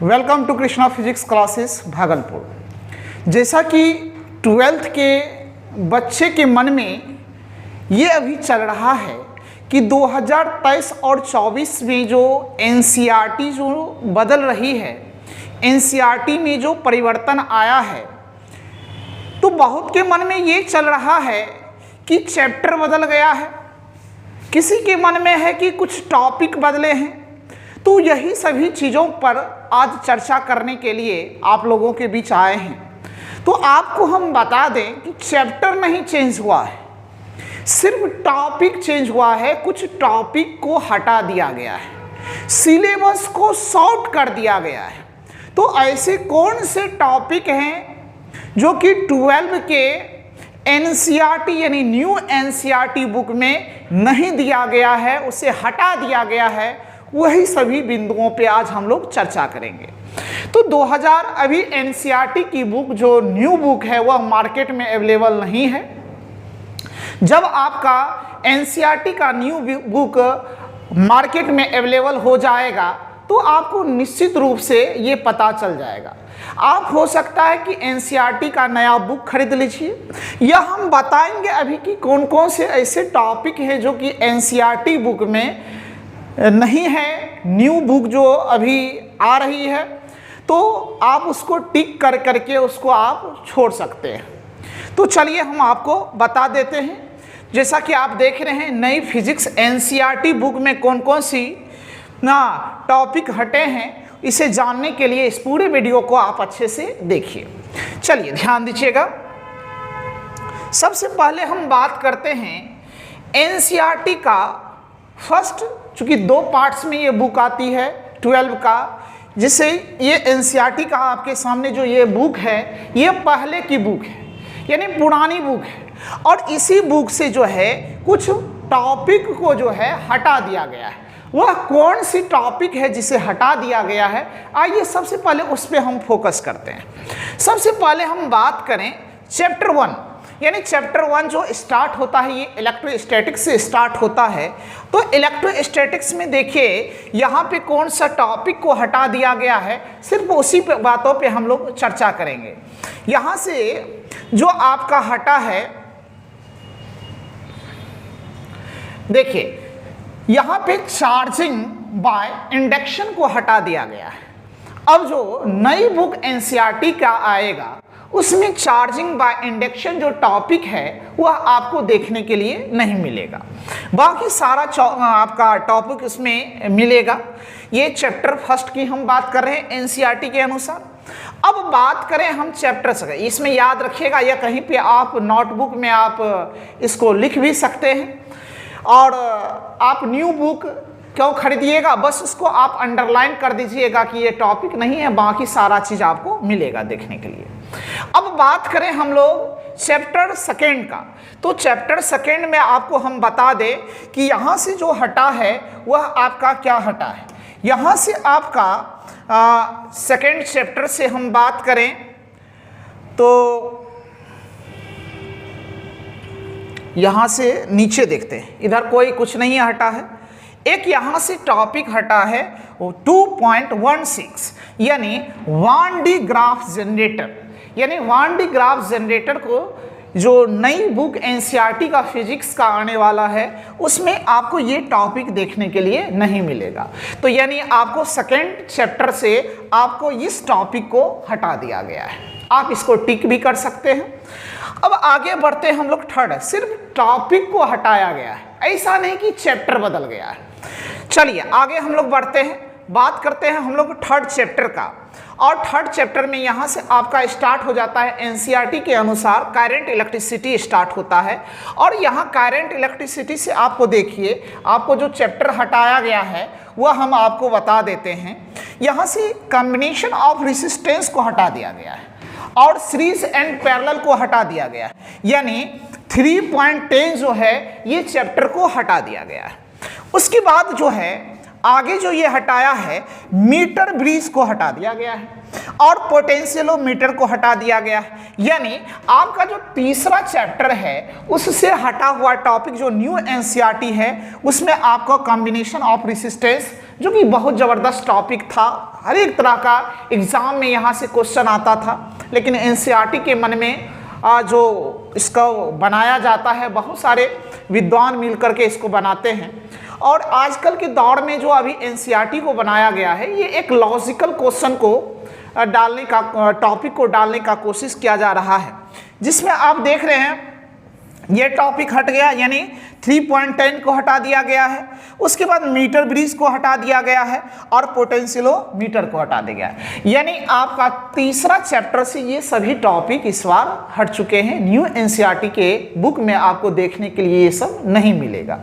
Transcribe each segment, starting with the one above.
Welcome to Krishna physics classes Bhagalpur. जैसा कि 12th के बच्चे के मन में ये अभी चल रहा है कि 2023 और 24 में जो एनसीईआरटी जो बदल रही है, एनसीईआरटी में जो परिवर्तन आया है, तो बहुत के मन में ये चल रहा है कि चैप्टर बदल गया है, किसी के मन में है कि कुछ टॉपिक बदले हैं। तो यही सभी चीज़ों पर आज चर्चा करने के लिए आप लोगों के बीच आए हैं। तो आपको हम बता दें कि चैप्टर नहीं चेंज हुआ है, सिर्फ टॉपिक चेंज हुआ है। कुछ टॉपिक को हटा दिया गया है, सिलेबस को शॉर्ट कर दिया गया है। तो ऐसे कौन से टॉपिक हैं जो कि 12 के एनसीईआरटी यानी न्यू एनसीईआरटी बुक में नहीं दिया गया है, उसे हटा दिया गया है, वही सभी बिंदुओं पे आज हम लोग चर्चा करेंगे। तो 2000 अभी एनसीईआरटी की बुक जो न्यू बुक है वह मार्केट में अवेलेबल नहीं है। जब आपका एनसीईआरटी का न्यू बुक मार्केट में अवेलेबल हो जाएगा तो आपको निश्चित रूप से ये पता चल जाएगा। आप हो सकता है कि एनसीईआरटी का नया बुक खरीद लीजिए, या हम बताएंगे अभी कि कौन कौन से ऐसे टॉपिक हैं जो कि एनसीईआरटी बुक में नहीं है, न्यू बुक जो अभी आ रही है, तो आप उसको टिक कर करके उसको आप छोड़ सकते हैं। तो चलिए हम आपको बता देते हैं। जैसा कि आप देख रहे हैं नई फिजिक्स एनसीईआरटी बुक में कौन कौन सी टॉपिक हटे हैं, इसे जानने के लिए इस पूरे वीडियो को आप अच्छे से देखिए। चलिए ध्यान दीजिएगा। सबसे पहले हम बात करते हैं एनसीईआरटी का फर्स्ट, चूंकि 2 पार्ट्स में ये बुक आती है 12 का, जिससे ये एनसीईआरटी का आपके सामने जो ये बुक है ये पहले की बुक है, यानी पुरानी बुक है। और इसी बुक से जो है कुछ टॉपिक को जो है हटा दिया गया है। वह कौन सी टॉपिक है जिसे हटा दिया गया है, आइए सबसे पहले उस पर हम फोकस करते हैं। सबसे पहले हम बात करें चैप्टर 1, यानी चैप्टर 1 जो स्टार्ट होता है ये इलेक्ट्रोस्टैटिक्स से स्टार्ट होता है। तो इलेक्ट्रोस्टैटिक्स में देखिए यहाँ पे कौन सा टॉपिक को हटा दिया गया है, सिर्फ उसी बातों पे हम लोग चर्चा करेंगे। यहाँ से जो आपका हटा है, देखिए यहाँ पे चार्जिंग बाय इंडक्शन को हटा दिया गया है। अब जो नई बुक एनसीईआरटी का आएगा उसमें चार्जिंग बाय इंडक्शन जो टॉपिक है वह आपको देखने के लिए नहीं मिलेगा, बाकी सारा आपका टॉपिक उसमें मिलेगा। ये चैप्टर फर्स्ट की हम बात कर रहे हैं एनसीईआरटी के अनुसार। अब बात करें हम चैप्टर से, इसमें याद रखिएगा या कहीं पे आप नोटबुक में आप इसको लिख भी सकते हैं। और आप न्यू बुक क्यों खरीदिएगा, बस उसको आप अंडरलाइन कर दीजिएगा कि ये टॉपिक नहीं है, बाकी सारा चीज़ आपको मिलेगा देखने के लिए। अब बात करें हम लोग चैप्टर सेकेंड का, तो चैप्टर सेकेंड में आपको हम बता दें कि यहाँ से जो हटा है वह आपका क्या हटा है। यहाँ से आपका सेकेंड चैप्टर से हम बात करें तो यहाँ से नीचे देखते हैं, इधर कोई कुछ नहीं हटा है। एक यहाँ से टॉपिक हटा है 2.16, यानी 1D ग्राफ जनरेटर, यानी 1D ग्राफ जनरेटर को जो नई बुक एनसीईआरटी का फिजिक्स का आने वाला है उसमें आपको ये टॉपिक देखने के लिए नहीं मिलेगा। तो यानी आपको सेकेंड चैप्टर से आपको इस टॉपिक को हटा दिया गया है, आप इसको टिक भी कर सकते हैं। अब आगे बढ़ते हैं हम लोग थर्ड, सिर्फ टॉपिक को हटाया गया है, ऐसा नहीं कि चैप्टर बदल गया है। चलिए आगे हम लोग बढ़ते हैं, बात करते हैं हम लोग थर्ड चैप्टर का। और थर्ड चैप्टर में यहाँ से आपका स्टार्ट हो जाता है एनसीईआरटी के अनुसार करंट इलेक्ट्रिसिटी स्टार्ट होता है। और यहाँ करंट इलेक्ट्रिसिटी से आपको देखिए, आपको जो चैप्टर हटाया गया है वह हम आपको बता देते हैं। यहाँ से कॉम्बिनेशन ऑफ रेजिस्टेंस को हटा दिया गया है और सीरीज एंड पैरेलल को हटा दिया गया है, यानी 3.10 जो है ये चैप्टर को हटा दिया गया है। उसके बाद जो है आगे जो ये हटाया है मीटर ब्रिज को हटा दिया गया है और पोटेंशियोमीटर को हटा दिया गया है। यानी आपका जो तीसरा चैप्टर है उससे हटा हुआ टॉपिक जो न्यू एनसीईआरटी है उसमें आपका कॉम्बिनेशन ऑफ रेजिस्टेंस, जो कि बहुत ज़बरदस्त टॉपिक था, हर एक तरह का एग्जाम में यहाँ से क्वेश्चन आता था, लेकिन एनसीईआरटी के मन में जो इसका बनाया जाता है, बहुत सारे विद्वान मिलकर के इसको बनाते हैं। और आजकल के दौर में जो अभी एनसीईआरटी को बनाया गया है ये एक लॉजिकल क्वेश्चन को डालने का, टॉपिक को डालने का कोशिश किया जा रहा है, जिसमें आप देख रहे हैं ये टॉपिक हट गया, यानी 3.10 को हटा दिया गया है, उसके बाद मीटर ब्रिज को हटा दिया गया है और पोटेंशियोमीटर को हटा दिया गया है। यानी आपका तीसरा चैप्टर से ये सभी टॉपिक इस बार हट चुके हैं। न्यू एनसीईआरटी के बुक में आपको देखने के लिए ये सब नहीं मिलेगा।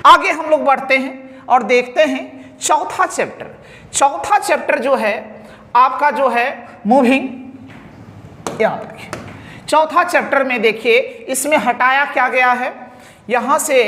आगे हम लोग बढ़ते हैं और देखते हैं चौथा चैप्टर। चौथा चैप्टर जो है आपका जो है मूविंग, यहाँ देखिए चौथा चैप्टर में देखिए इसमें हटाया क्या गया है, यहाँ से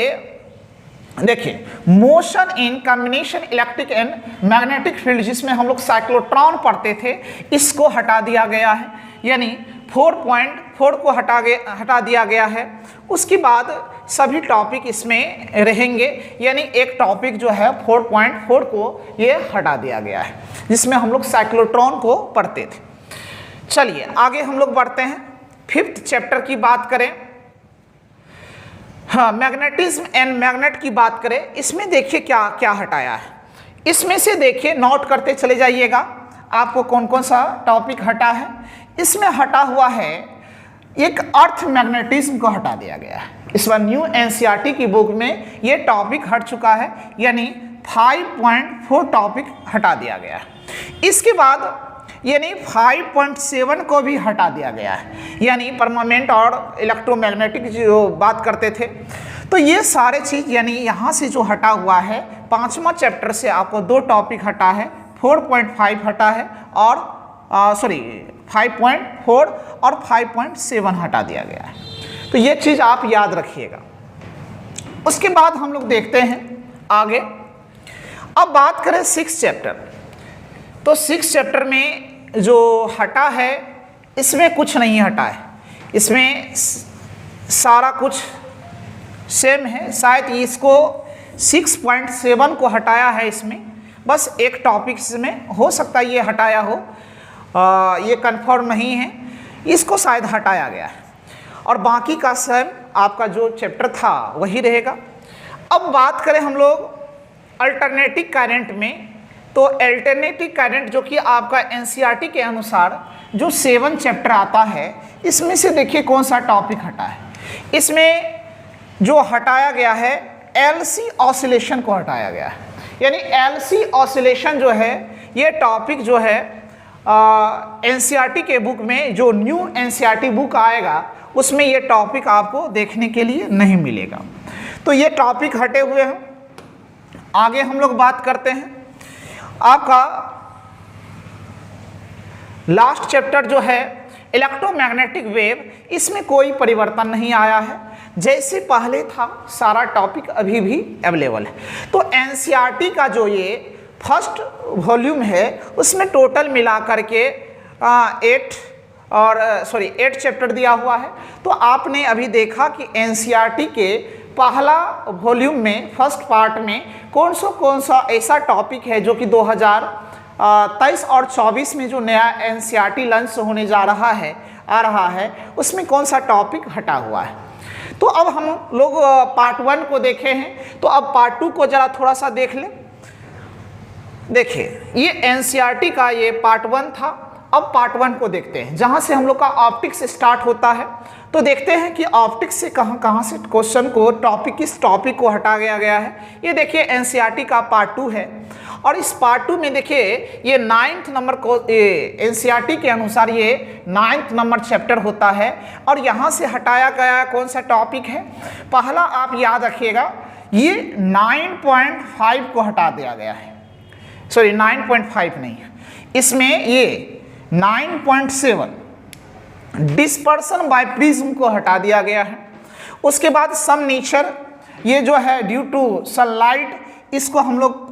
देखिए motion in combination electric and magnetic field, जिसमें हम लोग साइक्लोट्रॉन पढ़ते थे, इसको हटा दिया गया है, यानी 4.4 को हटा दिया गया है। उसके बाद सभी टॉपिक इसमें रहेंगे, यानी एक टॉपिक जो है 4.4 को ये हटा दिया गया है, जिसमें हम लोग साइक्लोट्रॉन को पढ़ते थे। चलिए आगे हम लोग बढ़ते हैं। फिफ्थ चैप्टर की बात करें, हाँ मैग्नेटिज्म एंड मैग्नेट की बात करें, इसमें देखिए क्या क्या हटाया है। इसमें से देखिए नोट करते चले जाइएगा आपको कौन कौन सा टॉपिक हटा है। इसमें हटा हुआ है एक अर्थ मैग्नेटिज्म को हटा दिया गया है। इस बार न्यू एनसीईआरटी की बुक में ये टॉपिक हट चुका है, यानी 5.4 टॉपिक हटा दिया गया है। इसके बाद यानी 5.7 को भी हटा दिया गया है, यानी परमानेंट और इलेक्ट्रोमैग्नेटिक जो बात करते थे। तो ये सारे चीज़ यानी यहाँ से जो हटा हुआ है, पांचवा चैप्टर से आपको 2 टॉपिक हटा है, 4.5 हटा है और 5.4 और 5.7 हटा दिया गया है। तो ये चीज़ आप याद रखिएगा। उसके बाद हम लोग देखते हैं आगे। अब बात करें 6 चैप्टर, तो 6 चैप्टर में जो हटा है इसमें कुछ नहीं हटा है, इसमें सारा कुछ सेम है। शायद इसको 6.7 को हटाया है, इसमें बस एक टॉपिक में हो सकता है ये हटाया हो, ये कंफर्म नहीं है, इसको शायद हटाया गया है और बाकी का सेम आपका जो चैप्टर था वही रहेगा। अब बात करें हम लोग अल्टरनेटिव करंट में, तो अल्टरनेटिव करंट जो कि आपका एनसीईआरटी के अनुसार जो 7 चैप्टर आता है, इसमें से देखिए कौन सा टॉपिक हटा है। इसमें जो हटाया गया है एलसी ऑसिलेशन को हटाया गया है, यानी एलसी ऑसिलेशन जो है ये टॉपिक जो है एनसीईआरटी के बुक में, जो न्यू एनसीईआरटी बुक आएगा उसमें ये टॉपिक आपको देखने के लिए नहीं मिलेगा। तो ये टॉपिक हटे हुए हैं। आगे हम लोग बात करते हैं आपका लास्ट चैप्टर जो है इलेक्ट्रोमैग्नेटिक वेव, इसमें कोई परिवर्तन नहीं आया है, जैसे पहले था सारा टॉपिक अभी भी अवेलेबल है। तो एनसीईआरटी का जो ये फर्स्ट वॉल्यूम है उसमें टोटल मिला करके 8 चैप्टर दिया हुआ है। तो आपने अभी देखा कि एनसीईआरटी के पहला वॉल्यूम में फर्स्ट पार्ट में कौन सा ऐसा टॉपिक है जो कि 2023 और 24 में जो नया एनसीईआरटी लॉन्च होने आ रहा है उसमें कौन सा टॉपिक हटा हुआ है। तो अब हम लोग पार्ट 1 को देखे हैं, तो अब पार्ट 2 को जरा थोड़ा सा देख लें। देखिए ये एनसीईआरटी का ये पार्ट 1 था। अब पार्ट 1 को देखते हैं, जहाँ से हम लोग का ऑप्टिक्स स्टार्ट होता है। तो देखते हैं कि ऑप्टिक्स से कहाँ से क्वेश्चन को किस टॉपिक को हटा गया है। ये देखिए एनसीईआरटी का पार्ट 2 है और इस पार्ट 2 में देखिए ये 9th नंबर को एनसीईआरटी के अनुसार ये 9th नंबर चैप्टर होता है और यहाँ से हटाया गया कौन सा टॉपिक है। पहला आप याद रखिएगा, ये 9.5 को हटा दिया गया है, 9.5 नहीं है, इसमें ये 9.7 डिस्पर्सन बाय प्रिज्म को हटा दिया गया है। उसके बाद सम नेचर, ये जो है ड्यू टू सनलाइट, इसको हम लोग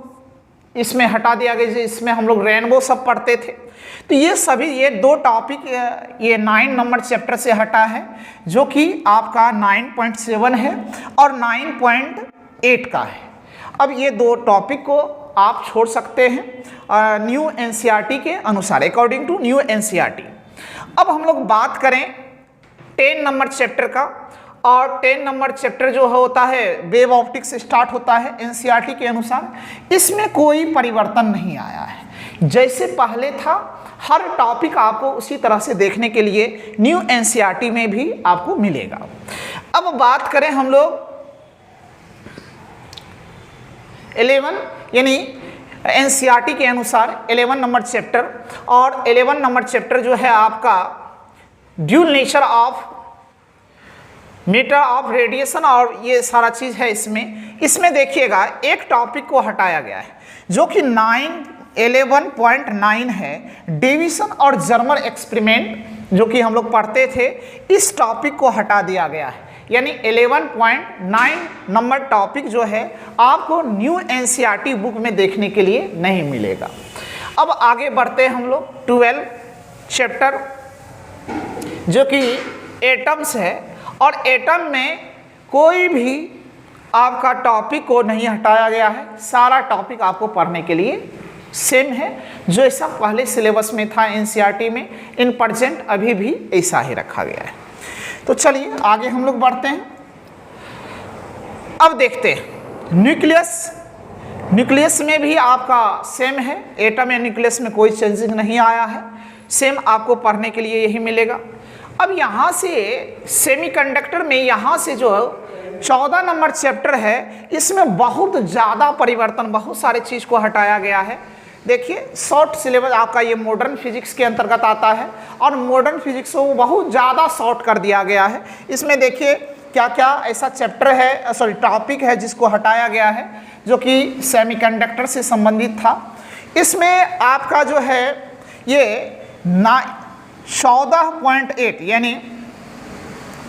इसमें हटा दिया गया, इसमें हम लोग रेनबो सब पढ़ते थे। तो ये सभी ये 2 टॉपिक ये 9 नंबर चैप्टर से हटा है, जो कि आपका 9.7 है और 9.8 का है। अब ये 2 टॉपिक को आप छोड़ सकते हैं न्यू एनसीईआरटी के अनुसार, अकॉर्डिंग टू न्यू एनसीईआरटी। अब हम लोग बात करें 10 नंबर चैप्टर का, और 10 नंबर चैप्टर जो होता है वेव ऑप्टिक्स स्टार्ट होता है एनसीईआरटी के अनुसार। इसमें कोई परिवर्तन नहीं आया है, जैसे पहले था हर टॉपिक आपको उसी तरह से देखने के लिए न्यू एनसीईआरटी में भी आपको मिलेगा। अब बात करें हम लोग 11 यानी एनसीईआरटी के अनुसार 11 नंबर चैप्टर, और 11 नंबर चैप्टर जो है आपका dual nature of matter of radiation और ये सारा चीज़ है। इसमें देखिएगा एक टॉपिक को हटाया गया है जो कि 11.9 है, डिवीजन और जर्मर एक्सपेरिमेंट, जो कि हम लोग पढ़ते थे। इस टॉपिक को हटा दिया गया है, यानी 11.9 नंबर टॉपिक जो है आपको न्यू एनसीईआरटी बुक में देखने के लिए नहीं मिलेगा। अब आगे बढ़ते हैं हम लोग 12 चैप्टर, जो कि एटम्स है, और एटम में कोई भी आपका टॉपिक को नहीं हटाया गया है, सारा टॉपिक आपको पढ़ने के लिए सेम है, जो ऐसा पहले सिलेबस में था एनसीईआरटी में, इन प्रेजेंट अभी भी ऐसा ही रखा गया है। तो चलिए आगे हम लोग बढ़ते हैं। अब देखते हैं न्यूक्लियस में भी आपका सेम है, एटम या न्यूक्लियस में कोई चेंजिंग नहीं आया है, सेम आपको पढ़ने के लिए यही मिलेगा। अब यहाँ से सेमीकंडक्टर में यहाँ से जो 14 नंबर चैप्टर है, इसमें बहुत ज़्यादा परिवर्तन, बहुत सारे चीज़ को हटाया गया है। देखिए शॉर्ट सिलेबस आपका ये मॉडर्न फिजिक्स के अंतर्गत आता है, और मॉडर्न फिजिक्स को बहुत ज़्यादा शॉर्ट कर दिया गया है। इसमें देखिए क्या क्या ऐसा चैप्टर है, सॉरी टॉपिक है जिसको हटाया गया है, जो कि सेमीकंडक्टर से संबंधित था। इसमें आपका जो है ये 14.8 यानी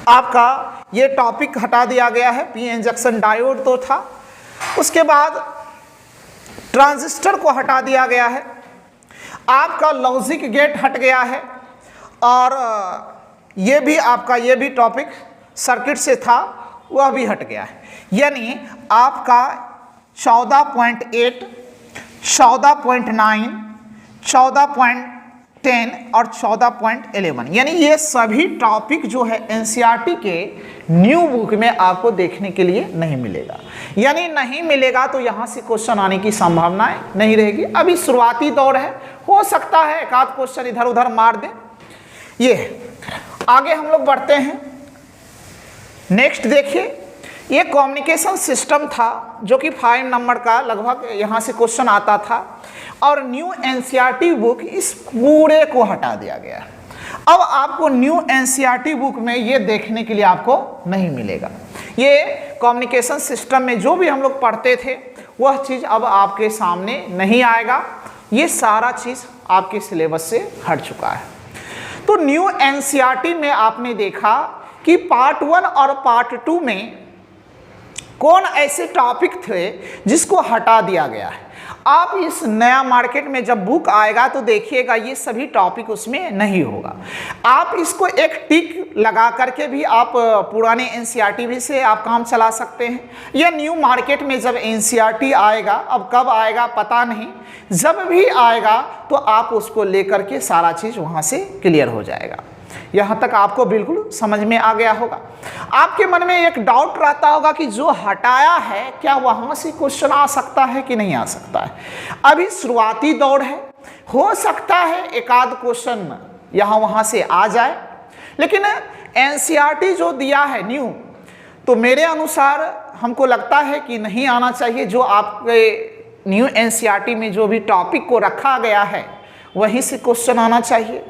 आपका ये टॉपिक हटा दिया गया है। पी इंजेक्शन डायोड तो था, उसके बाद ट्रांजिस्टर को हटा दिया गया है, आपका लॉजिक गेट हट गया है, और ये भी आपका ये भी टॉपिक सर्किट से था वह भी हट गया है। यानी आपका 14.8, 14.9, 14.10 और 14.11 यानी ये सभी टॉपिक जो है एनसीईआरटी के न्यू बुक में आपको देखने के लिए नहीं मिलेगा। यानी नहीं मिलेगा तो यहाँ से क्वेश्चन आने की संभावनाएं नहीं रहेगी। अभी शुरुआती दौर है, हो सकता है एक आध क्वेश्चन इधर उधर मार दें। ये आगे हम लोग बढ़ते हैं। नेक्स्ट देखिए, ये कम्युनिकेशन सिस्टम था, जो कि 5 नंबर का लगभग यहाँ से क्वेश्चन आता था, और न्यू एनसीईआरटी बुक इस पूरे को हटा दिया गया। अब आपको न्यू एनसीईआरटी बुक में ये देखने के लिए आपको नहीं मिलेगा। ये कम्युनिकेशन सिस्टम में जो भी हम लोग पढ़ते थे वह चीज़ अब आपके सामने नहीं आएगा। ये सारा चीज़ आपके सिलेबस से हट चुका है। तो न्यू एनसीईआरटी में आपने देखा कि पार्ट 1 और पार्ट 2 में कौन ऐसे टॉपिक थे जिसको हटा दिया गया है। आप इस नया मार्केट में जब बुक आएगा तो देखिएगा ये सभी टॉपिक उसमें नहीं होगा। आप इसको एक टिक लगा करके भी आप पुराने एनसीईआरटी भी से आप काम चला सकते हैं, या न्यू मार्केट में जब एनसीईआरटी आएगा, अब कब आएगा पता नहीं, जब भी आएगा तो आप उसको लेकर के सारा चीज़ वहाँ से क्लियर हो जाएगा। यहाँ तक आपको बिल्कुल समझ में आ गया होगा। आपके मन में एक डाउट रहता होगा कि जो हटाया है क्या वहाँ से क्वेश्चन आ सकता है कि नहीं आ सकता है। अभी शुरुआती दौर है, हो सकता है एक आध क्वेश्चन यहाँ वहाँ से आ जाए, लेकिन एनसीईआरटी जो दिया है न्यू, तो मेरे अनुसार हमको लगता है कि नहीं आना चाहिए। जो आपके न्यू एनसीईआरटी में जो भी टॉपिक को रखा गया है वहीं से क्वेश्चन आना चाहिए।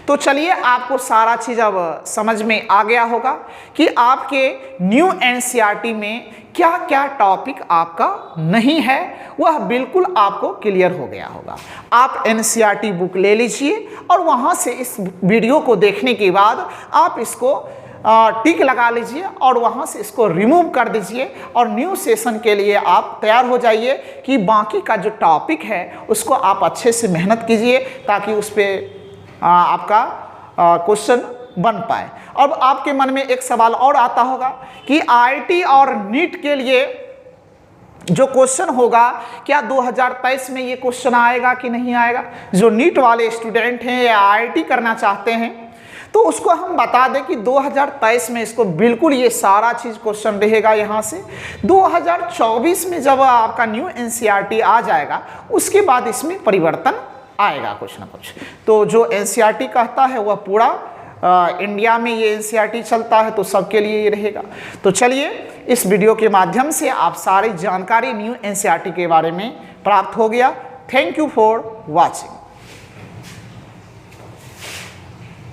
तो चलिए आपको सारा चीज़ अब समझ में आ गया होगा कि आपके न्यू एनसीईआरटी में क्या क्या टॉपिक आपका नहीं है, वह बिल्कुल आपको क्लियर हो गया होगा। आप एनसीईआरटी बुक ले लीजिए और वहाँ से इस वीडियो को देखने के बाद आप इसको टिक लगा लीजिए और वहाँ से इसको रिमूव कर दीजिए और न्यू सेशन के लिए आप तैयार हो जाइए कि बाकी का जो टॉपिक है उसको आप अच्छे से मेहनत कीजिए ताकि उस पर आपका क्वेश्चन बन पाए। अब आपके मन में एक सवाल और आता होगा कि आईआईटी और नीट के लिए जो क्वेश्चन होगा क्या 2023 में ये क्वेश्चन आएगा कि नहीं आएगा। जो नीट वाले स्टूडेंट हैं या आईआईटी करना चाहते हैं तो उसको हम बता दें कि 2023 में इसको बिल्कुल ये सारा चीज़ क्वेश्चन रहेगा। यहाँ से 2024 में जब आपका न्यू एनसीईआरटी आ जाएगा उसके बाद इसमें परिवर्तन आएगा कुछ ना कुछ। तो जो एनसीईआरटी कहता है वह पूरा इंडिया में ये एनसीईआरटी चलता है तो सबके लिए ये रहेगा। तो चलिए इस वीडियो के माध्यम से आप सारी जानकारी न्यू एनसीईआरटी के बारे में प्राप्त हो गया। Thank you for watching.